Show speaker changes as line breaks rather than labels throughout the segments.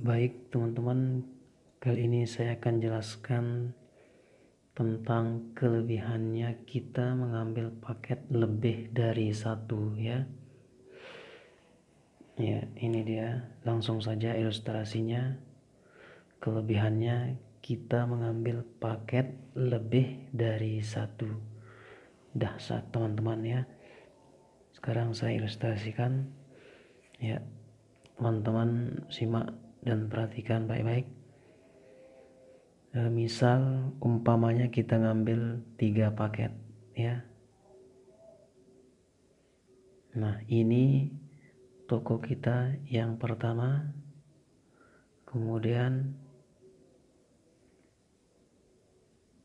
Baik teman-teman, kali ini saya akan jelaskan tentang kelebihannya kita mengambil paket lebih dari satu ya. Ya, ini dia, langsung saja ilustrasinya. Kelebihannya kita mengambil paket lebih dari satu. Dahsyat teman-teman ya. Sekarang saya ilustrasikan ya. Teman-teman simak dan perhatikan baik-baik. Misal umpamanya kita ngambil 3 paket ya. Nah, ini toko kita yang pertama, kemudian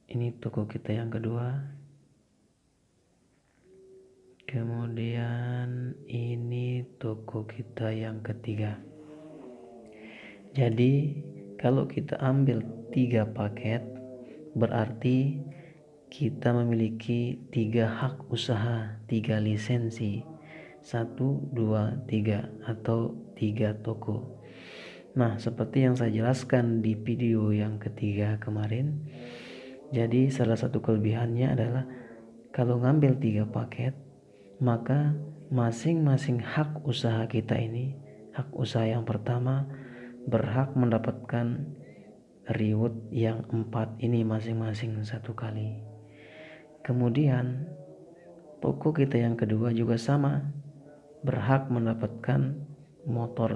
ini toko kita yang kedua, kemudian ini toko kita yang ketiga. Jadi kalau kita ambil 3 paket, berarti kita memiliki 3 hak usaha, 3 lisensi, 1, 2, 3 atau 3 toko. Nah, seperti yang saya jelaskan di video yang ketiga kemarin, jadi salah satu kelebihannya adalah kalau ngambil 3 paket, maka masing-masing hak usaha kita ini, hak usaha yang pertama berhak mendapatkan reward yang 4 ini masing-masing 1 kali. Kemudian toko kita yang kedua juga sama, berhak mendapatkan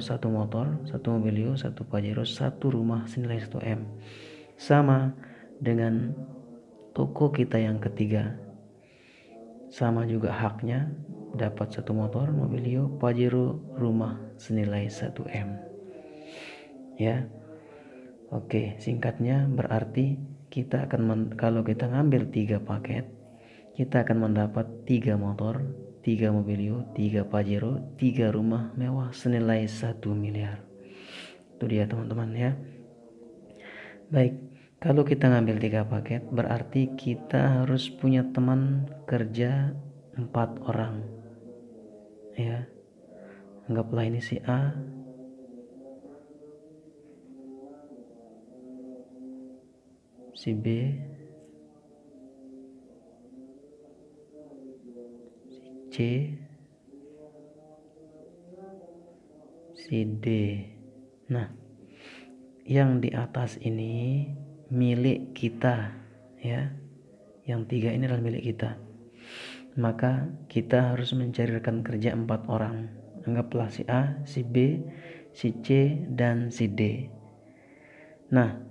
satu motor, 1 mobilio, 1 pajero, 1 rumah senilai 1 M. Sama dengan toko kita yang ketiga, sama juga haknya, dapat 1 motor, mobilio, pajero, rumah senilai 1 M ya. Oke, singkatnya berarti kita akan kalau kita ngambil 3 paket, kita akan mendapat 3 motor, 3 mobilio, 3 pajero, 3 rumah mewah senilai 1 miliar. Itu dia teman-teman ya. Baik, kalau kita ngambil 3 paket, berarti kita harus punya teman kerja 4 orang ya. Anggaplah ini si A, si B, si C, si D. Nah, yang di atas ini milik kita ya. Yang 3 ini adalah milik kita. Maka kita harus mencari rekan kerja 4 orang. Anggaplah si A, si B, si C, dan si D. Nah,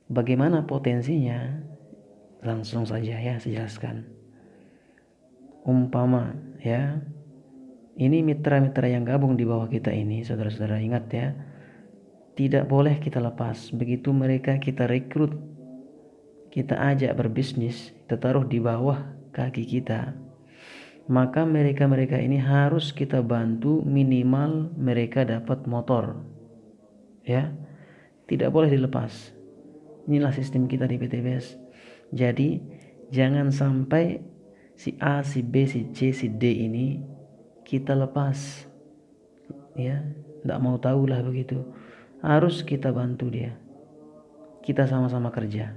bagaimana potensinya? Langsung saja ya saya jelaskan. Umpama ya, ini mitra-mitra yang gabung di bawah kita ini, saudara-saudara ingat ya, tidak boleh kita lepas. Begitu mereka kita rekrut, kita ajak berbisnis, kita taruh di bawah kaki kita, maka mereka ini harus kita bantu minimal mereka dapat motor ya, tidak boleh dilepas. Inilah sistem kita di PTBS. Jadi jangan sampai si A, si B, si C, si D ini kita lepas ya, tidak mau tahu lah begitu. Harus kita bantu dia, kita sama-sama kerja,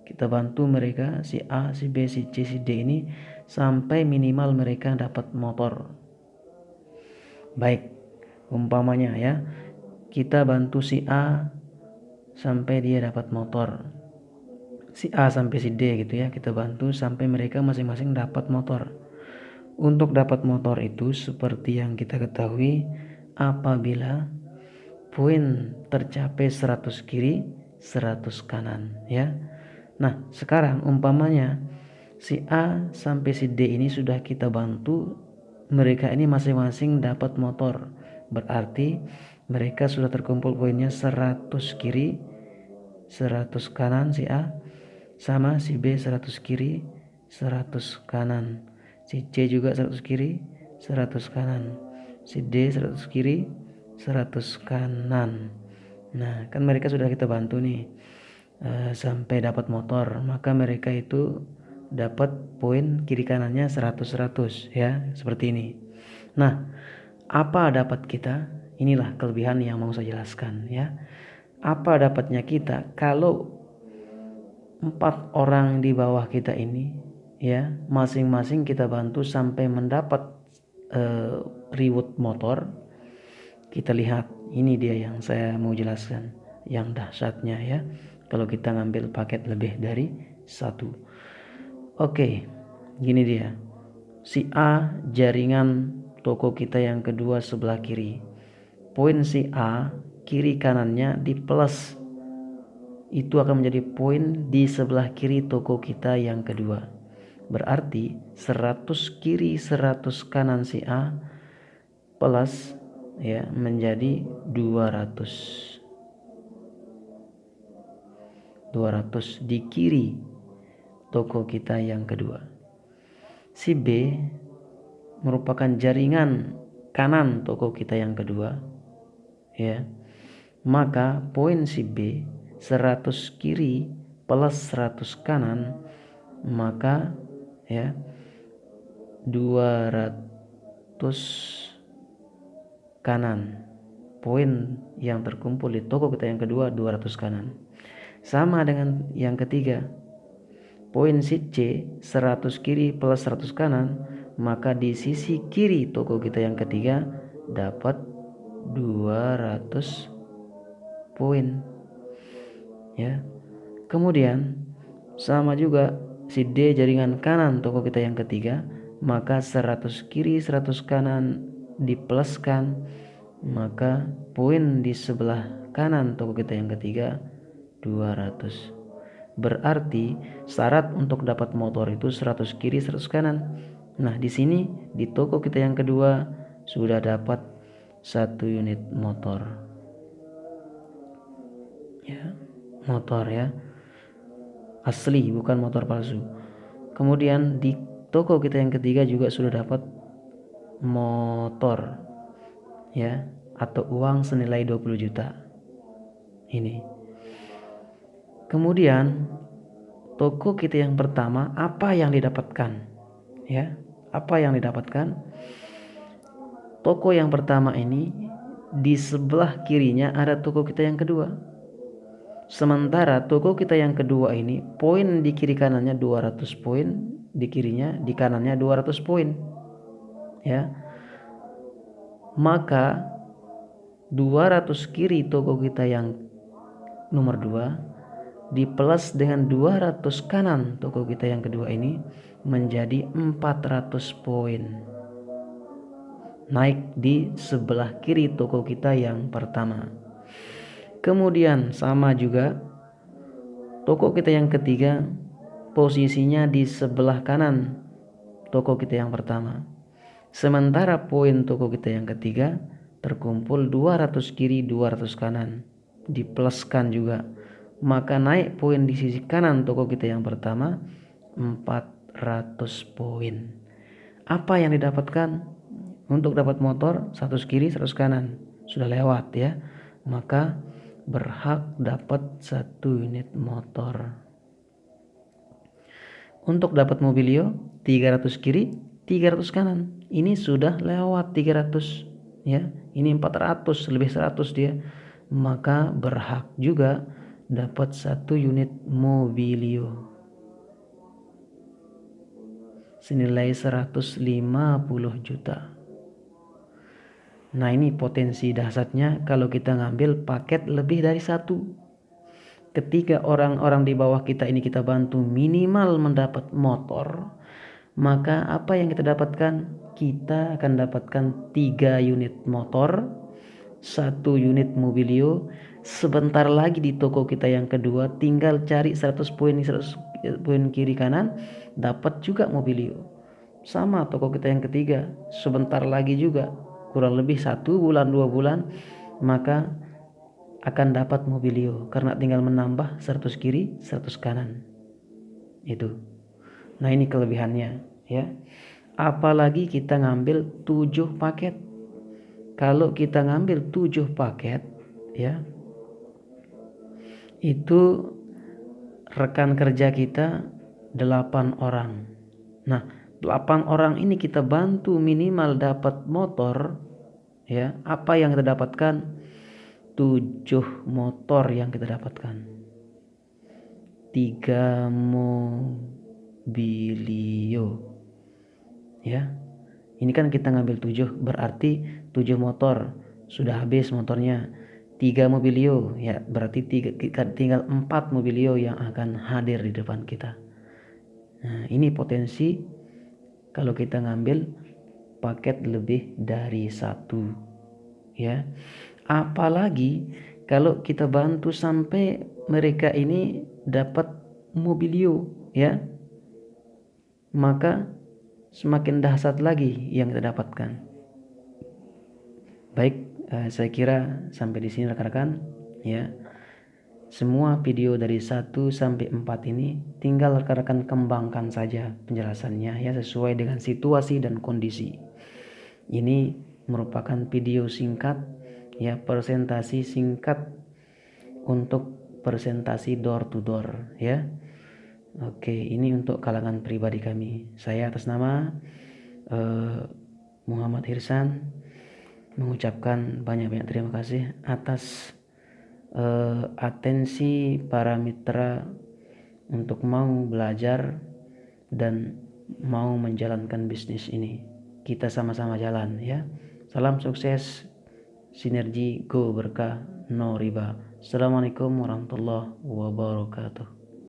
kita bantu mereka si A, si B, si C, si D ini sampai minimal mereka dapat motor. Baik, umpamanya ya, kita bantu si A sampai dia dapat motor, si A sampai si D gitu ya, kita bantu sampai mereka masing-masing dapat motor. Untuk dapat motor itu seperti yang kita ketahui, apabila poin tercapai 100 kiri 100 kanan ya. Nah, sekarang umpamanya si A sampai si D ini sudah kita bantu, mereka ini masing-masing dapat motor, berarti mereka sudah terkumpul poinnya 100 kiri 100 kanan si A, sama si B 100 kiri 100 kanan, si C juga 100 kiri 100 kanan, si D 100 kiri 100 kanan. Nah, kan mereka sudah kita bantu nih sampai dapat motor, maka mereka itu dapat poin kiri kanannya 100-100 ya, seperti ini. Nah, apa dapat kita? inilah kelebihan yang mau saya jelaskan ya. Apa dapatnya kita kalau 4 orang di bawah kita ini ya, masing-masing kita bantu sampai mendapat reward motor. Kita lihat, ini dia yang saya mau jelaskan, yang dahsyatnya ya, kalau kita ngambil paket lebih dari 1. Oke, gini dia. Si A jaringan toko kita yang kedua sebelah kiri. Poin si A kiri kanannya di plus, itu akan menjadi poin di sebelah kiri toko kita yang kedua. Berarti 100 kiri 100 kanan si A plus ya menjadi 200 di kiri toko kita yang kedua. Si B merupakan jaringan kanan toko kita yang kedua ya. Maka poin si B 100 kiri plus 100 kanan, maka ya 200 kanan. Poin yang terkumpul di toko kita yang kedua 200 kanan. Sama dengan yang ketiga. Poin si C 100 kiri plus 100 kanan, maka di sisi kiri toko kita yang ketiga dapat 200 poin ya. Kemudian sama juga si D jaringan kanan toko kita yang ketiga, maka 100 kiri 100 kanan dipluskan, maka poin di sebelah kanan toko kita yang ketiga 200. Berarti syarat untuk dapat motor itu 100 kiri 100 kanan. Nah, di sini di toko kita yang kedua sudah dapat 1 unit motor. Ya, motor ya. Asli, bukan motor palsu. Kemudian di toko kita yang ketiga juga sudah dapat motor ya, atau uang senilai 20 juta. Ini. Kemudian toko kita yang pertama, apa yang didapatkan? Ya, apa yang didapatkan? Toko yang pertama ini di sebelah kirinya ada toko kita yang kedua. Sementara toko kita yang kedua ini poin di kiri kanannya 200 poin, di kirinya, di kanannya 200 poin. Ya. Maka 200 kiri toko kita yang nomor 2 di plus dengan 200 kanan toko kita yang kedua ini menjadi 400 poin. Naik di sebelah kiri toko kita yang pertama. Kemudian sama juga toko kita yang ketiga posisinya di sebelah kanan toko kita yang pertama. Sementara poin toko kita yang ketiga terkumpul 200 kiri 200 kanan, dipluskan juga. Maka naik poin di sisi kanan toko kita yang pertama 400 poin. Apa yang didapatkan untuk dapat motor? 100 kiri 100 kanan sudah lewat ya. Maka berhak dapat 1 unit motor. Untuk dapat mobilio 300 kiri 300 kanan, ini sudah lewat 300 ya. Ini 400 lebih 100 dia. Maka berhak juga dapat 1 unit mobilio senilai 150 juta. Nah, ini potensi dahsyatnya kalau kita ngambil paket lebih dari 1. Ketika orang-orang di bawah kita ini kita bantu minimal mendapat motor, maka apa yang kita dapatkan? Kita akan dapatkan 3 unit motor, 1 unit mobilio. Sebentar lagi di toko kita yang kedua tinggal cari 100 poin 100 poin kiri kanan, dapat juga mobilio. Sama toko kita yang ketiga, sebentar lagi juga, kurang lebih 1 bulan 2 bulan, maka akan dapat mobilio karena tinggal menambah 100 kiri 100 kanan. Itu. Nah, ini kelebihannya ya. Apalagi kita ngambil 7 paket. Kalau kita ngambil 7 paket ya, itu rekan kerja kita 8 orang. Nah, 8 orang ini kita bantu minimal dapat motor Ya, apa yang kita dapatkan? 7 motor yang kita dapatkan, 3 mobilio. Ya, ini kan kita ngambil 7, berarti 7 motor sudah habis motornya. 3 mobilio, ya berarti tinggal 4 mobilio yang akan hadir di depan kita. Nah, ini potensi kalau kita ngambil paket lebih dari 1, ya. Apalagi kalau kita bantu sampai mereka ini dapat mobilio, ya, maka semakin dahsyat lagi yang kita dapatkan. Baik, saya kira sampai di sini rekan-rekan, ya. Semua video dari 1 sampai 4 ini tinggal rekan-rekan kembangkan saja penjelasannya, ya, sesuai dengan situasi dan kondisi. Ini merupakan video singkat, ya, presentasi singkat untuk presentasi door to door, ya. Oke, ini untuk kalangan pribadi kami. Saya atas nama Muhammad Hirsan mengucapkan banyak-banyak terima kasih atas atensi para mitra untuk mau belajar dan mau menjalankan bisnis ini. Kita sama-sama jalan, ya. Salam sukses, sinergi, go berkah, no riba. Assalamualaikum warahmatullahi wabarakatuh.